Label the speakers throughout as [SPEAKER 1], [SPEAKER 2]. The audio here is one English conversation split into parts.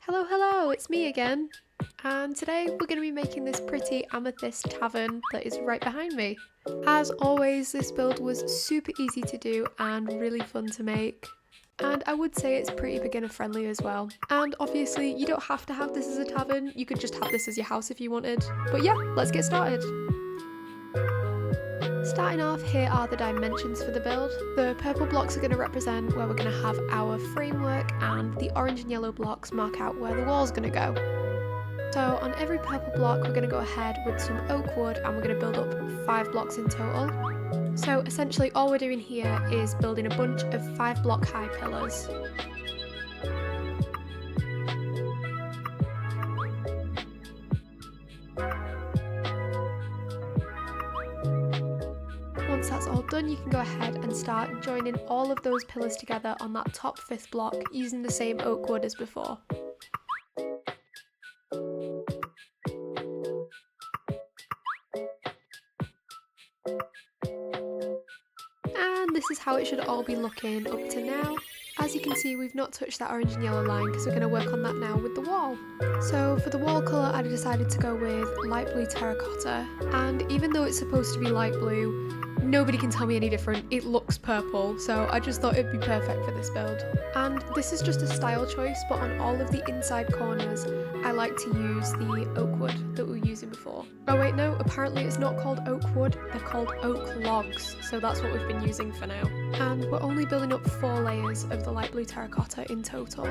[SPEAKER 1] Hello, hello, it's me again. And today we're going to be making this pretty amethyst tavern that is right behind me. As always, this build was super easy to do and really fun to make. And I would say it's pretty beginner friendly as well. And obviously, you don't have to have this as a tavern, you could just have this as your house if you wanted. But yeah, let's get started. Starting off, here are the dimensions for the build. The purple blocks are going to represent where we're going to have our framework, and the orange and yellow blocks mark out where the wall's going to go. So on every purple block we're going to go ahead with some oak wood and we're going to build up 5 blocks in total. So essentially all we're doing here is building a bunch of 5 block high pillars. Once that's all done, you can go ahead and start joining all of those pillars together on that top 5th block using the same oak wood as before. And this is how it should all be looking up to now. As you can see, we've not touched that orange and yellow line because we're going to work on that now with the wall. So for the wall colour, I decided to go with light blue terracotta, and even though it's supposed to be light blue, nobody can tell me any different. It looks purple, so I just thought it'd be perfect for this build. And this is just a style choice, but on all of the inside corners, I like to use the oak wood that we were using before. Oh wait, no, apparently it's not called oak wood, they're called oak logs, so that's what we've been using for now. And we're only building up 4 layers of the light blue terracotta in total.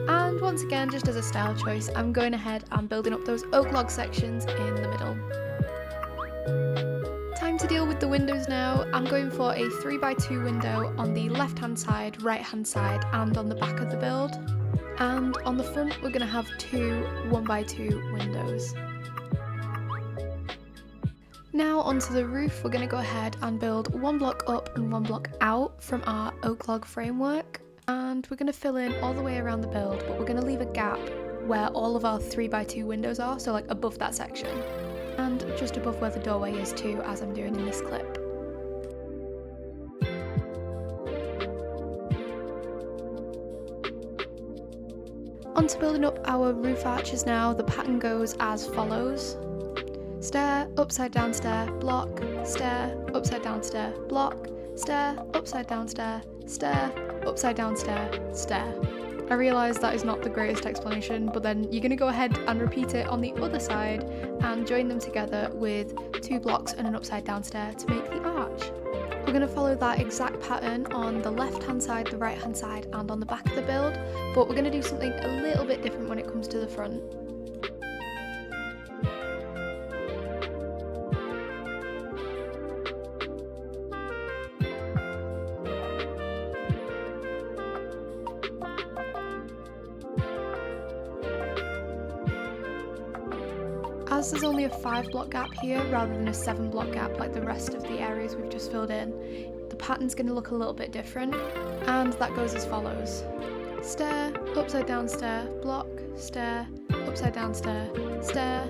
[SPEAKER 1] And once again, just as a style choice, I'm going ahead and building up those oak log sections in the middle. Time to deal with the windows now. I'm going for a 3x2 window on the left hand side, right hand side, and on the back of the build. And on the front we're going to have 2 1x2 windows. Now onto the roof, we're going to go ahead and build 1 block up and 1 block out from our oak log framework. And we're going to fill in all the way around the build, but we're going to leave a gap where all of our 3x2 windows are, so like above that section. And just above where the doorway is too, as I'm doing in this clip. Onto building up our roof arches now. The pattern goes as follows. Stair, upside down stair, block, stair, upside down stair, block, stair, upside down stair, stair, upside down stair, stair. I realise that is not the greatest explanation, but then you're going to go ahead and repeat it on the other side and join them together with 2 blocks and an upside down stair to make the arch. We're going to follow that exact pattern on the left hand side, the right hand side, and on the back of the build, but we're going to do something a little bit different when it comes to the front. As there's only a 5 block gap here rather than a 7 block gap like the rest of the areas we've just filled in, the pattern's going to look a little bit different, and that goes as follows. Stair, upside down stair, block, stair, upside down stair, stair,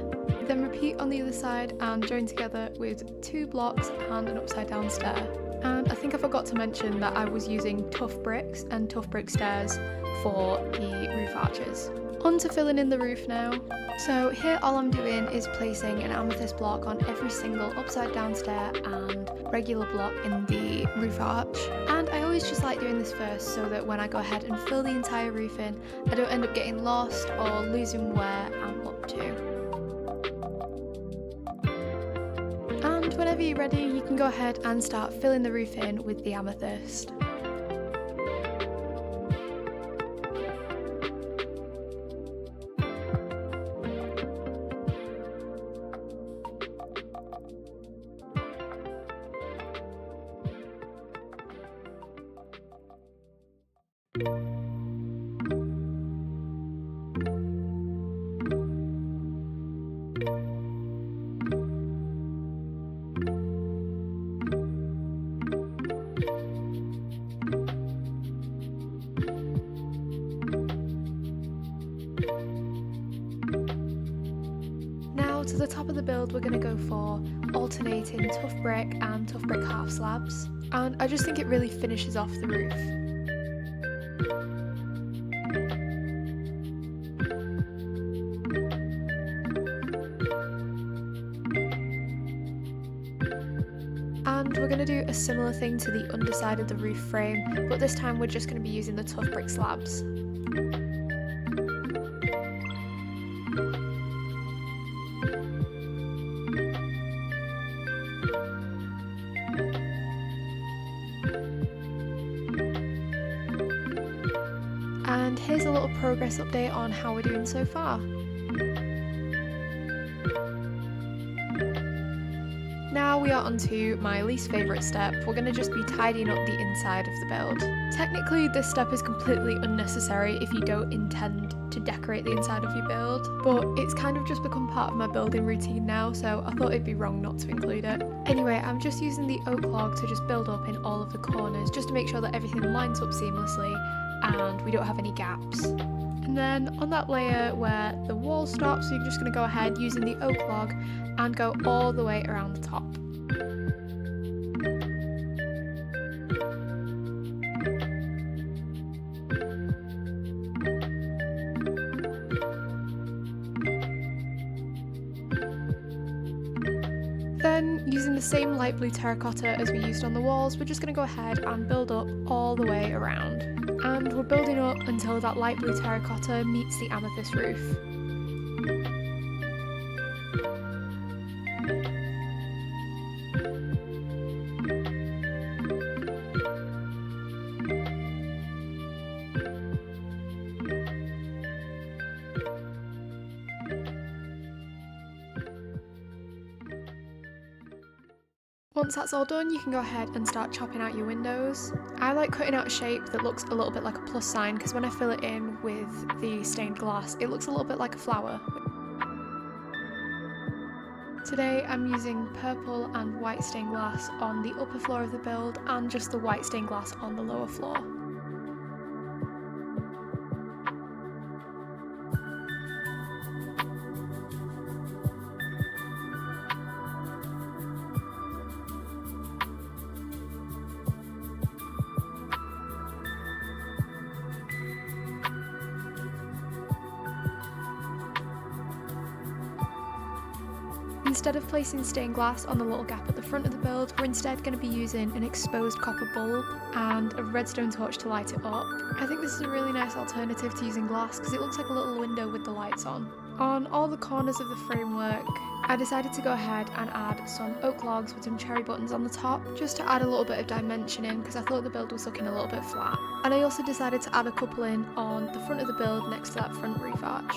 [SPEAKER 1] then repeat on the other side and join together with 2 blocks and an upside down stair. And I think I forgot to mention that I was using tough bricks and tough brick stairs for the roof arches. On to filling in the roof now. So here all I'm doing is placing an amethyst block on every single upside down stair and regular block in the roof arch. And I always just like doing this first so that when I go ahead and fill the entire roof in, I don't end up getting lost or losing where I'm up to. And whenever you're ready, you can go ahead and start filling the roof in with the amethyst. to the top of the build we're going to go for alternating tough brick and tough brick half slabs, and I just think it really finishes off the roof. And we're going to do a similar thing to the underside of the roof frame, but this time we're just going to be using the tough brick slabs. And here's a little progress update on how we're doing so far. Now we are onto my least favourite step. We're going to just be tidying up the inside of the build. Technically this step is completely unnecessary if you don't intend to decorate the inside of your build, but it's kind of just become part of my building routine now, so I thought it'd be wrong not to include it. Anyway, I'm just using the oak log to just build up in all of the corners, just to make sure that everything lines up seamlessly and we don't have any gaps. And then on that layer where the wall stops, you're just going to go ahead using the oak log and go all the way around the top. Then, using the same light blue terracotta as we used on the walls, we're just going to go ahead and build up all the way around. And we're building up until that light blue terracotta meets the amethyst roof. Once that's all done, you can go ahead and start chopping out your windows. I like cutting out a shape that looks a little bit like a plus sign, because when I fill it in with the stained glass, it looks a little bit like a flower. Today I'm using purple and white stained glass on the upper floor of the build and just the white stained glass on the lower floor. Instead of placing stained glass on the little gap at the front of the build, we're instead going to be using an exposed copper bulb and a redstone torch to light it up. I think this is a really nice alternative to using glass because it looks like a little window with the lights on. On all the corners of the framework, I decided to go ahead and add some oak logs with some cherry buttons on the top, just to add a little bit of dimension in because I thought the build was looking a little bit flat. And I also decided to add a couple in on the front of the build next to that front roof arch.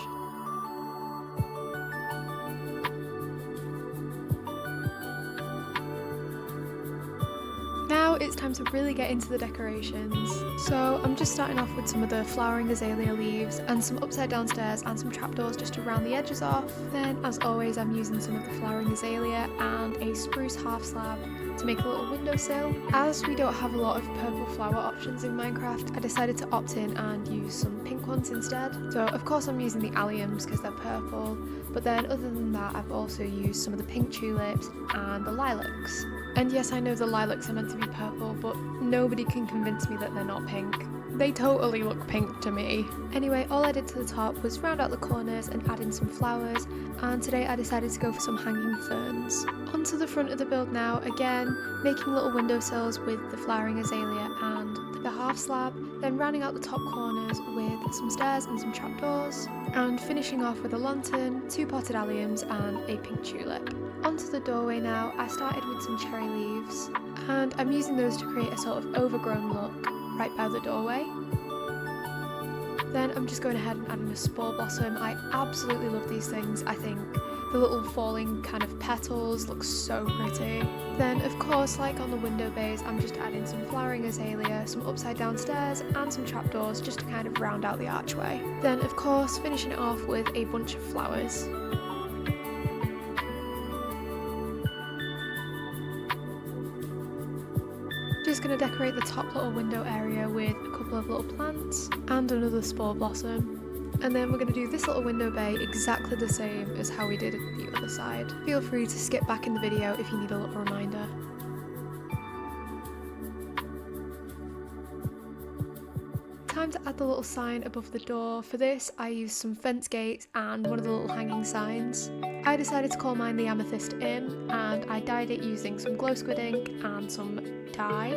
[SPEAKER 1] Now it's time to really get into the decorations. So I'm just starting off with some of the flowering azalea leaves and some upside down stairs and some trapdoors just to round the edges off. Then as always I'm using some of the flowering azalea and a spruce half slab to make a little windowsill. As we don't have a lot of purple flower options in Minecraft, I decided to opt in and use some pink ones instead. So of course I'm using the alliums because they're purple, but then other than that I've also used some of the pink tulips and the lilacs. And yes, I know the lilacs are meant to be purple, but nobody can convince me that they're not pink. They totally look pink to me. Anyway, all I did to the top was round out the corners and add in some flowers, and today I decided to go for some hanging ferns. Onto the front of the build now, again, making little windowsills with the flowering azalea and the half slab, then rounding out the top corners with some stairs and some trapdoors, and finishing off with a lantern, 2 potted alliums and a pink tulip. Onto the doorway now, I started with some cherry leaves, and I'm using those to create a sort of overgrown look right by the doorway. Then I'm just going ahead and adding a spore blossom. I absolutely love these things. I think the little falling kind of petals look so pretty. Then of course, like on the window bays, I'm just adding some flowering azalea, some upside down stairs and some trapdoors just to kind of round out the archway. Then of course, finishing it off with a bunch of flowers. Just going to decorate the top little window area with a couple of little plants and another spore blossom. And then we're going to do this little window bay exactly the same as how we did the other side. Feel free to skip back in the video if you need a little reminder. Time to add the little sign above the door. For this I used some fence gates and one of the little hanging signs. I decided to call mine the Amethyst Inn, and I dyed it using some glow squid ink and some dye.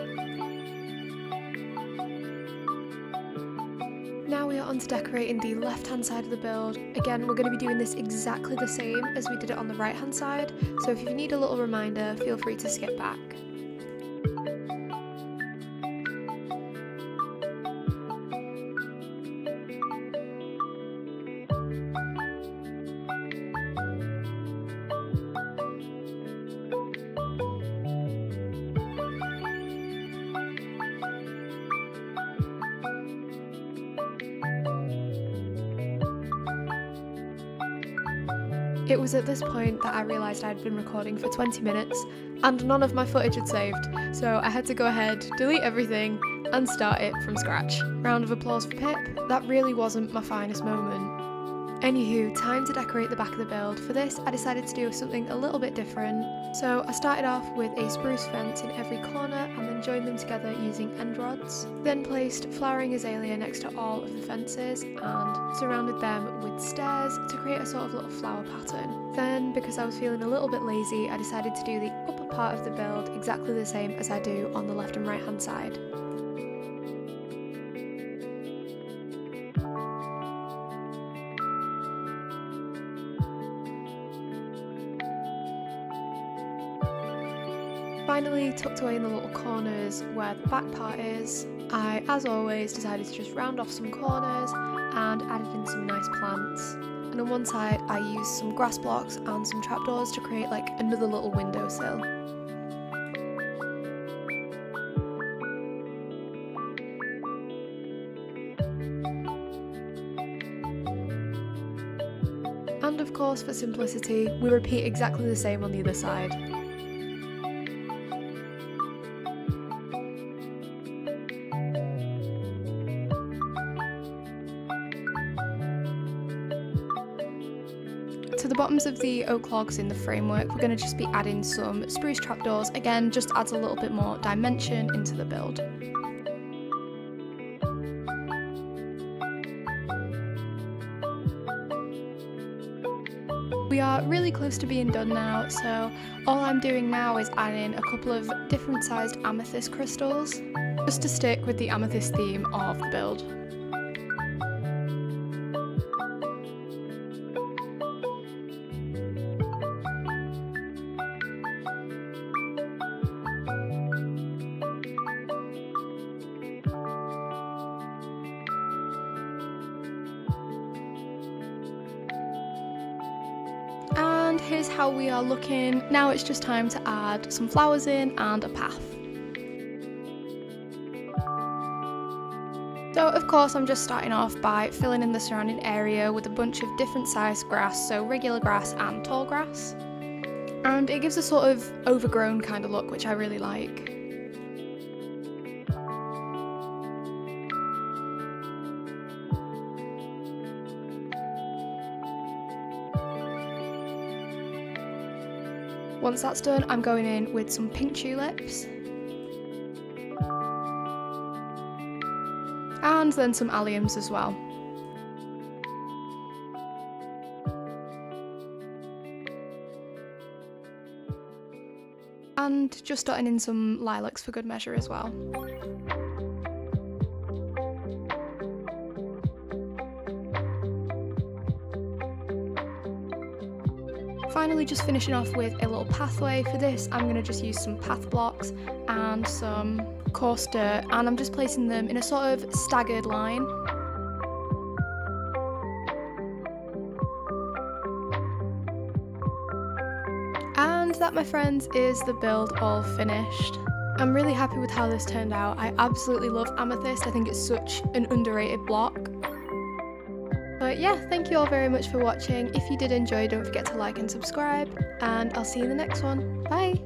[SPEAKER 1] Now we are on to decorating the left hand side of the build. Again, we're going to be doing this exactly the same as we did it on the right hand side, so if you need a little reminder, feel free to skip back. It was at this point that I realised I'd been recording for 20 minutes and none of my footage had saved, so I had to go ahead, delete everything and start it from scratch. Round of applause for Pip. That really wasn't my finest moment. Anywho, time to decorate the back of the build. For this I decided to do something a little bit different. So I started off with a spruce fence in every corner and then joined them together using end rods. Then placed flowering azalea next to all of the fences and surrounded them with stairs to create a sort of little flower pattern. Then, because I was feeling a little bit lazy, I decided to do the upper part of the build exactly the same as I do on the left and right hand side. Finally, tucked away in the little corners where the back part is, I, as always, decided to just round off some corners and added in some nice plants. And on one side I used some grass blocks and some trapdoors to create like another little windowsill. And of course, for simplicity, we repeat exactly the same on the other side. To the bottoms of the oak logs in the framework, we're going to just be adding some spruce trapdoors. Again, just adds a little bit more dimension into the build. We are really close to being done now, so all I'm doing now is adding a couple of different sized amethyst crystals, just to stick with the amethyst theme of the build. And here's how we are looking. Now it's just time to add some flowers in and a path. So of course I'm just starting off by filling in the surrounding area with a bunch of different sized grass, so regular grass and tall grass. And it gives a sort of overgrown kind of look, which I really like. Once that's done, I'm going in with some pink tulips. And then some alliums as well. And just dotting in some lilacs for good measure as well. Finally, just finishing off with a little pathway. For this, I'm going to just use some path blocks and some coarse dirt, and I'm just placing them in a sort of staggered line. And that, my friends, is the build all finished. I'm really happy with how this turned out. I absolutely love Amethyst. I think it's such an underrated block. But yeah, thank you all very much for watching. If you did enjoy, don't forget to like and subscribe, and I'll see you in the next one. Bye!